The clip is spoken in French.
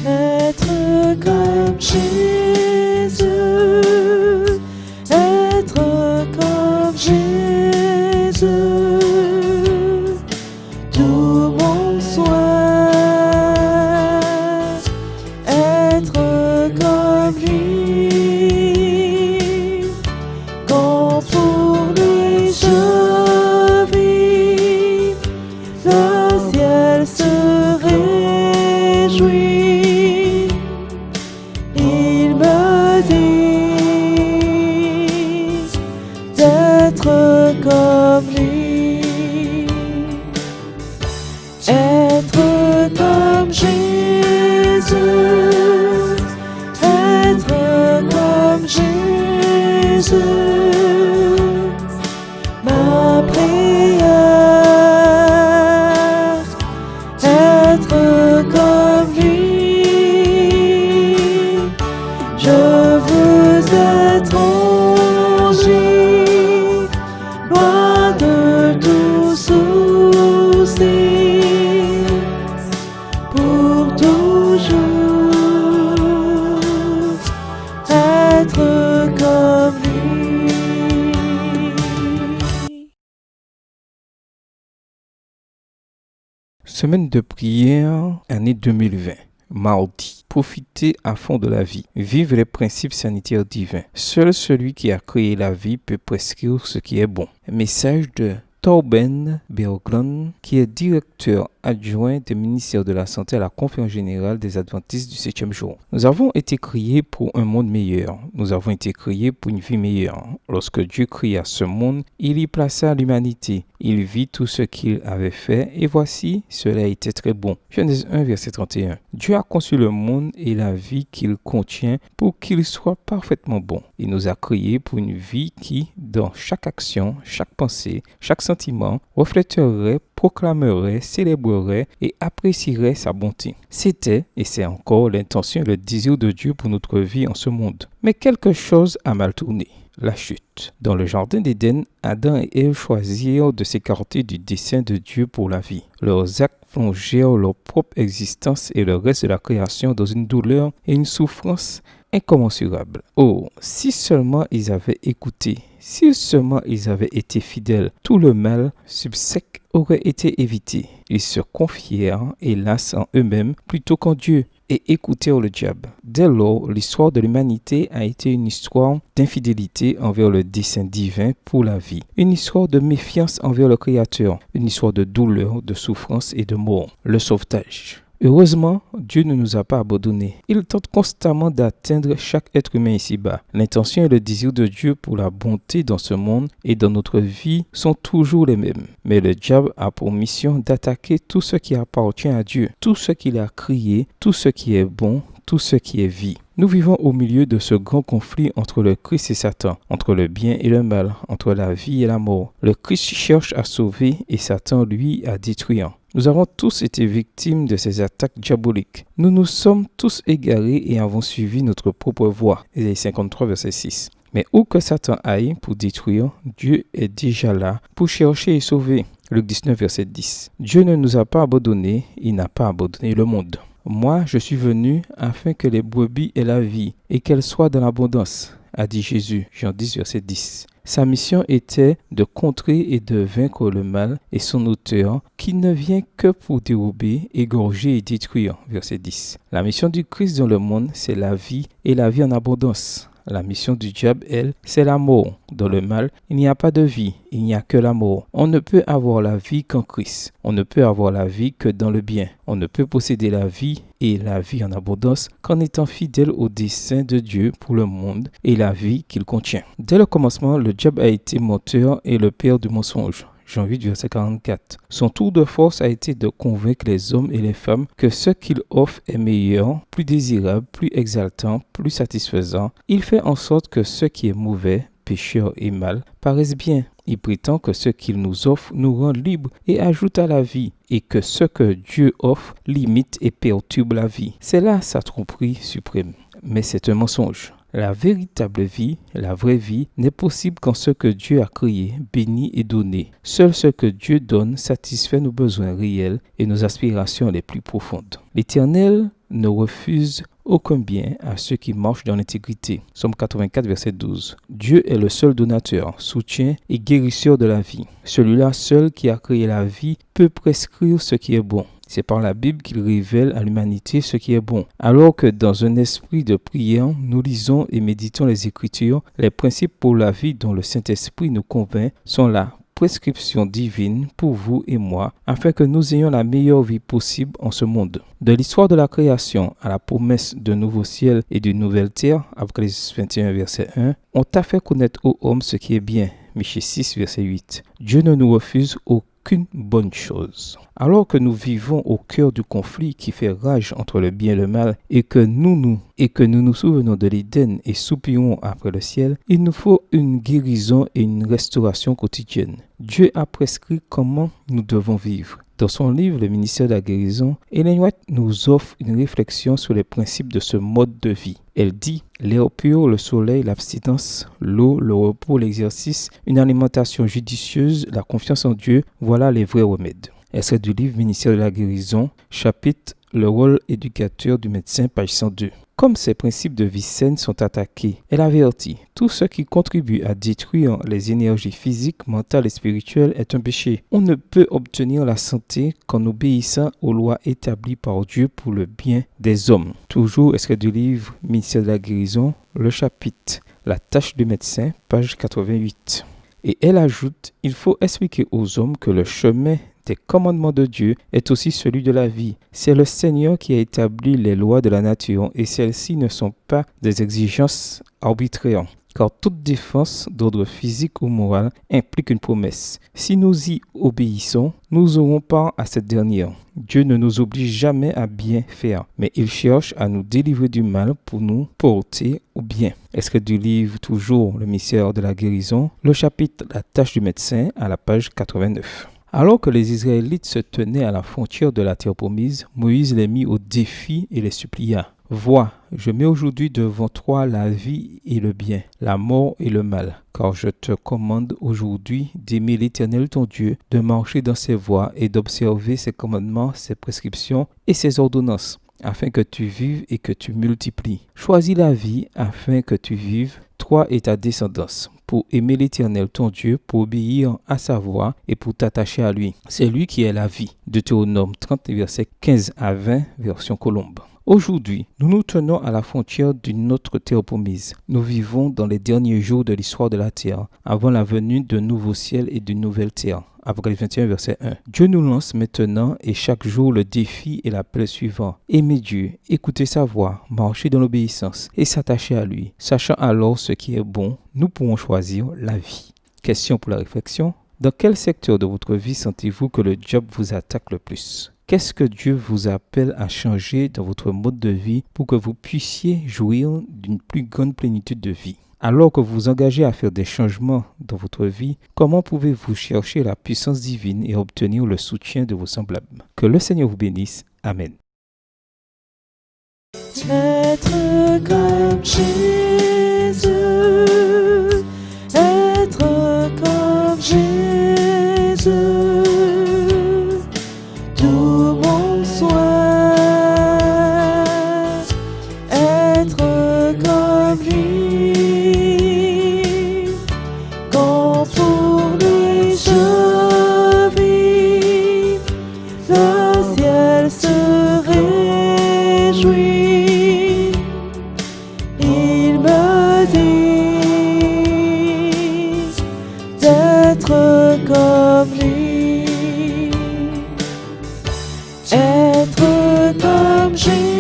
Être comme Jésus, être comme Jésus, tout mon souhait, être comme lui, quand pour lui je vis, le ciel se réjouit. Il me dit d'être comme lui, être comme Jésus, être comme Jésus. Ma prière, être comme lui. Je veux être en lui, loin de tout souci, pour toujours être comme lui. Semaine de prière, année 2020. Mardi. Profiter à fond de la vie. Vivre les principes sanitaires divins. Seul celui qui a créé la vie peut prescrire ce qui est bon. Message de Torben Berglund, qui est directeur adjoint du ministère de la Santé à la Conférence générale des Adventistes du 7e jour. Nous avons été créés pour un monde meilleur. Nous avons été créés pour une vie meilleure. Lorsque Dieu créa ce monde, il y plaça l'humanité. Il vit tout ce qu'il avait fait et voici, cela était très bon. Genèse 1, verset 31. Dieu a conçu le monde et la vie qu'il contient pour qu'il soit parfaitement bon. Il nous a créés pour une vie qui, dans chaque action, chaque pensée, chaque sentiment, reflèterait, proclamerait, célébrerait et apprécierait sa bonté. C'était, et c'est encore, l'intention et le désir de Dieu pour notre vie en ce monde. Mais quelque chose a mal tourné. La chute. Dans le jardin d'Éden, Adam et Ève choisirent de s'écarter du dessein de Dieu pour la vie. Leurs actes plongèrent leur propre existence et le reste de la création dans une douleur et une souffrance incommensurables. Oh, si seulement ils avaient écouté, si seulement ils avaient été fidèles, tout le mal subsèque aurait été évité. Ils se confièrent, hélas, en eux-mêmes plutôt qu'en Dieu, et écoutèrent le diable. Dès lors, l'histoire de l'humanité a été une histoire d'infidélité envers le dessein divin pour la vie, une histoire de méfiance envers le Créateur, une histoire de douleur, de souffrance et de mort. Le sauvetage. Heureusement, Dieu ne nous a pas abandonnés. Il tente constamment d'atteindre chaque être humain ici-bas. L'intention et le désir de Dieu pour la bonté dans ce monde et dans notre vie sont toujours les mêmes. Mais le diable a pour mission d'attaquer tout ce qui appartient à Dieu, tout ce qu'il a créé, tout ce qui est bon, tout ce qui est vie. Nous vivons au milieu de ce grand conflit entre le Christ et Satan, entre le bien et le mal, entre la vie et la mort. Le Christ cherche à sauver et Satan, lui, à détruire. Nous avons tous été victimes de ces attaques diaboliques. Nous nous sommes tous égarés et avons suivi notre propre voie. Ésaïe 53, verset 6. Mais où que Satan aille pour détruire, Dieu est déjà là pour chercher et sauver. Luc 19, verset 10. Dieu ne nous a pas abandonnés, il n'a pas abandonné le monde. Moi, je suis venu afin que les brebis aient la vie et qu'elles soient dans l'abondance, a dit Jésus, Jean 10, verset 10. Sa mission était de contrer et de vaincre le mal et son auteur qui ne vient que pour dérober, égorger et détruire, verset 10. La mission du Christ dans le monde, c'est la vie et la vie en abondance. La mission du diable, elle, c'est la mort. Dans le mal, il n'y a pas de vie, il n'y a que la mort. On ne peut avoir la vie qu'en Christ. On ne peut avoir la vie que dans le bien. On ne peut posséder la vie et la vie en abondance qu'en étant fidèle au dessein de Dieu pour le monde et la vie qu'il contient. Dès le commencement, le diable a été menteur et le père du mensonge. Jean 8, verset 44. Son tour de force a été de convaincre les hommes et les femmes que ce qu'il offre est meilleur, plus désirable, plus exaltant, plus satisfaisant. Il fait en sorte que ce qui est mauvais, pécheur et mal, paraisse bien. Il prétend que ce qu'il nous offre nous rend libres et ajoute à la vie, et que ce que Dieu offre limite et perturbe la vie. C'est là sa tromperie suprême. Mais c'est un mensonge. La véritable vie, la vraie vie, n'est possible qu'en ce que Dieu a créé, béni et donné. Seul ce que Dieu donne satisfait nos besoins réels et nos aspirations les plus profondes. L'Éternel ne refuse aucun bien à ceux qui marchent dans l'intégrité. Psaume 84, verset 12. Dieu est le seul donateur, soutien et guérisseur de la vie. Celui-là seul qui a créé la vie peut prescrire ce qui est bon. C'est par la Bible qu'il révèle à l'humanité ce qui est bon. Alors que dans un esprit de prière, nous lisons et méditons les Écritures, les principes pour la vie dont le Saint-Esprit nous convainc sont là. Prescription divine pour vous et moi, afin que nous ayons la meilleure vie possible en ce monde. De l'histoire de la création à la promesse d'un nouveau ciel et d'une nouvelle terre, Apocalypse 21, verset 1, on t'a fait connaître aux hommes ce qui est bien, Michée 6, verset 8. Dieu ne nous refuse aucune bonne chose. Alors que nous vivons au cœur du conflit qui fait rage entre le bien et le mal et que nous nous souvenons de l'Éden et soupirons après le ciel, il nous faut une guérison et une restauration quotidienne. Dieu a prescrit comment nous devons vivre. Dans son livre Le ministère de la guérison, Ellen White nous offre une réflexion sur les principes de ce mode de vie. Elle dit « L'air pur, le soleil, l'abstinence, l'eau, le repos, l'exercice, une alimentation judicieuse, la confiance en Dieu, voilà les vrais remèdes. » Extrait du livre Ministère de la guérison, chapitre Le rôle éducateur du médecin, page 102. Comme ces principes de vie saine sont attaqués, elle avertit, tout ce qui contribue à détruire les énergies physiques, mentales et spirituelles est un péché. On ne peut obtenir la santé qu'en obéissant aux lois établies par Dieu pour le bien des hommes. Toujours extrait du livre Ministère de la guérison, le chapitre La tâche du médecin, page 88. Et elle ajoute, il faut expliquer aux hommes que le chemin des commandements de Dieu est aussi celui de la vie. C'est le Seigneur qui a établi les lois de la nature et celles-ci ne sont pas des exigences arbitraires. Car toute défense d'ordre physique ou moral implique une promesse. Si nous y obéissons, nous aurons part à cette dernière. Dieu ne nous oblige jamais à bien faire, mais il cherche à nous délivrer du mal pour nous porter au bien. Extrait du livre toujours Le mystère de la guérison, le chapitre La tâche du médecin à la page 89. Alors que les Israélites se tenaient à la frontière de la terre promise, Moïse les mit au défi et les supplia. « Vois, je mets aujourd'hui devant toi la vie et le bien, la mort et le mal. Car je te commande aujourd'hui d'aimer l'Éternel ton Dieu, de marcher dans ses voies et d'observer ses commandements, ses prescriptions et ses ordonnances, afin que tu vives et que tu multiplies. Choisis la vie afin que tu vives, toi et ta descendance, pour aimer l'Éternel ton Dieu, pour obéir à sa voix et pour t'attacher à lui. C'est lui qui est la vie. » Deutéronome 30, versets 15 à 20, version Colombe. Aujourd'hui, nous nous tenons à la frontière d'une autre terre promise. Nous vivons dans les derniers jours de l'histoire de la terre, avant la venue d'un nouveau ciel et d'une nouvelle terre. Apocalypse 21, verset 1. Dieu nous lance maintenant et chaque jour le défi et l'appel suivant. Aimer Dieu, écouter sa voix, marcher dans l'obéissance et s'attacher à lui. Sachant alors ce qui est bon, nous pourrons choisir la vie. Question pour la réflexion. Dans quel secteur de votre vie sentez-vous que le diable vous attaque le plus ? Qu'est-ce que Dieu vous appelle à changer dans votre mode de vie pour que vous puissiez jouir d'une plus grande plénitude de vie? Alors que vous vous engagez à faire des changements dans votre vie, comment pouvez-vous chercher la puissance divine et obtenir le soutien de vos semblables? Que le Seigneur vous bénisse. Amen. Être comme Jésus, être comme Jésus, tout mon souhait, être comme lui, quand pour lui je vis, le ciel se réjouit. Il me dit d'être comme lui, être comme Jésus.